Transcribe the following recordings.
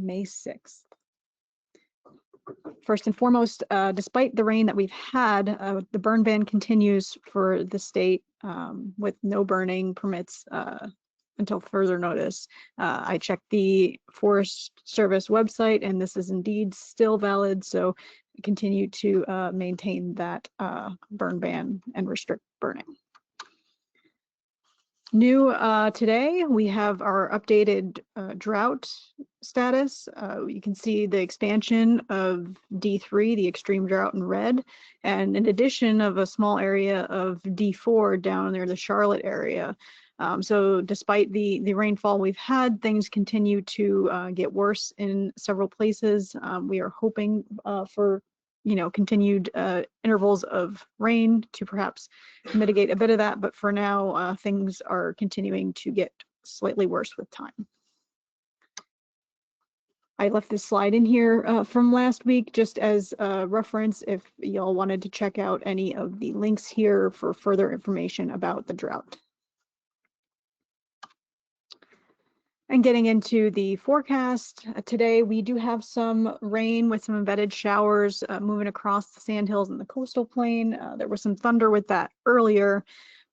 May 6th. First and foremost, despite the rain that we've had, the burn ban continues for the state with no burning permits until further notice. I checked the Forest Service website and this is indeed still valid, so continue to maintain that burn ban and restrict burning. New today, we have our updated drought status. You can see the expansion of D3, the extreme drought in red, and an addition of a small area of D4 down near the Charlotte area. So despite the rainfall we've had, things continue to get worse in several places. We are hoping for continued intervals of rain to perhaps mitigate a bit of that, but for now, things are continuing to get slightly worse with time. I left this slide in here from last week just as a reference if y'all wanted to check out any of the links here for further information about the drought. And getting into the forecast, today we do have some rain with some embedded showers moving across the sandhills and the coastal plain. There was some thunder with that earlier,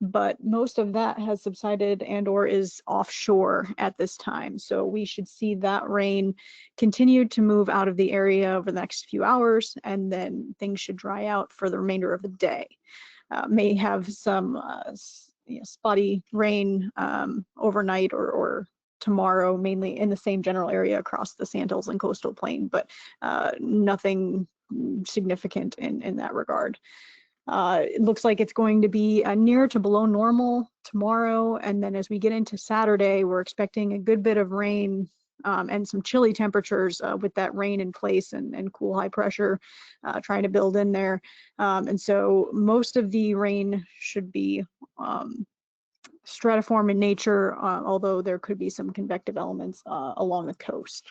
but most of that has subsided and or is offshore at this time. So we should see that rain continue to move out of the area over the next few hours, and then things should dry out for the remainder of the day. May have some spotty rain overnight or tomorrow, mainly in the same general area across the sandhills and coastal plain, but nothing significant in that regard. It looks like it's going to be near to below normal tomorrow, and then as we get into Saturday, we're expecting a good bit of rain and some chilly temperatures with that rain in place and cool high pressure trying to build in there. And so most of the rain should be stratiform in nature, although there could be some convective elements along the coast.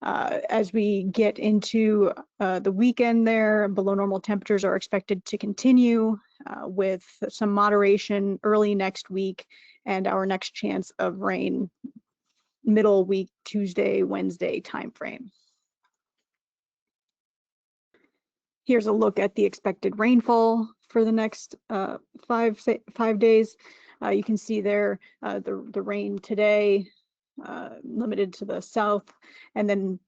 As we get into the weekend there, below normal temperatures are expected to continue with some moderation early next week, and our next chance of rain middle week, Tuesday, Wednesday timeframe. Here's a look at the expected rainfall for the next 5 days. You can see there the rain today limited to the south, and then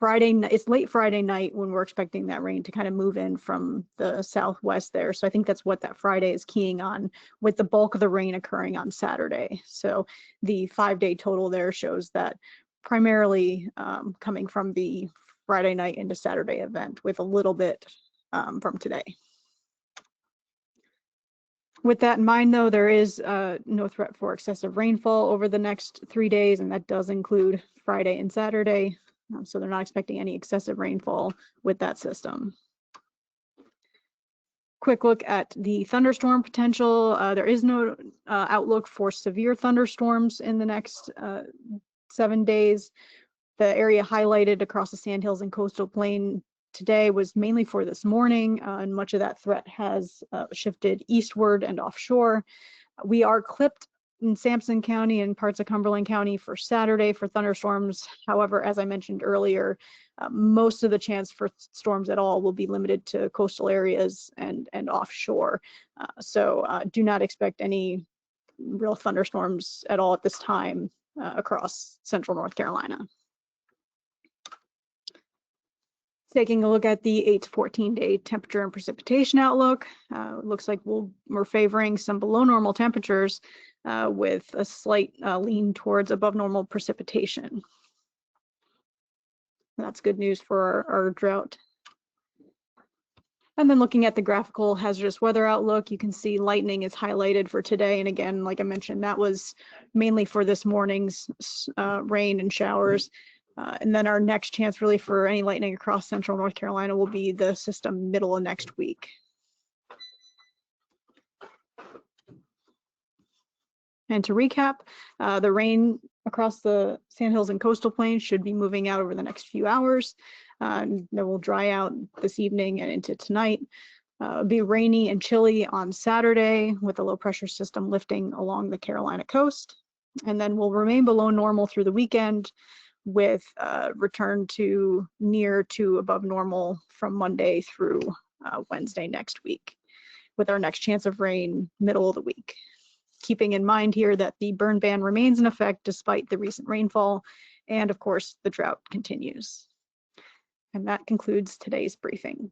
it's late Friday night when we're expecting that rain to kind of move in from the southwest there. So I think that's what that Friday is keying on, with the bulk of the rain occurring on Saturday. So the 5-day total there shows that primarily coming from the Friday night into Saturday event, with a little bit from today. With that in mind, though, there is no threat for excessive rainfall over the next 3 days, and that does include Friday and Saturday. So they're not expecting any excessive rainfall with that system. Quick look at the thunderstorm potential. There is no outlook for severe thunderstorms in the next 7 days. The area highlighted across the sandhills and coastal plain today was mainly for this morning, and much of that threat has shifted eastward and offshore. We are clipped in Sampson County and parts of Cumberland County for Saturday for thunderstorms. However, as I mentioned earlier, most of the chance for storms at all will be limited to coastal areas and offshore. So do not expect any real thunderstorms at all at this time across central North Carolina. Taking a look at the 8 to 14-day temperature and precipitation outlook, it looks like we're favoring some below normal temperatures with a slight lean towards above normal precipitation. That's good news for our drought. And then looking at the graphical hazardous weather outlook, you can see lightning is highlighted for today. And again, like I mentioned, that was mainly for this morning's rain and showers. And then our next chance really for any lightning across central North Carolina will be the system middle of next week. And to recap, the rain across the sandhills and coastal plains should be moving out over the next few hours. That will dry out this evening and into tonight. It'll be rainy and chilly on Saturday with a low pressure system lifting along the Carolina coast. And then we'll remain below normal through the weekend with return to near to above normal from Monday through Wednesday next week, with our next chance of rain middle of the week. Keeping in mind here that the burn ban remains in effect despite the recent rainfall, and of course the drought continues. And that concludes today's briefing.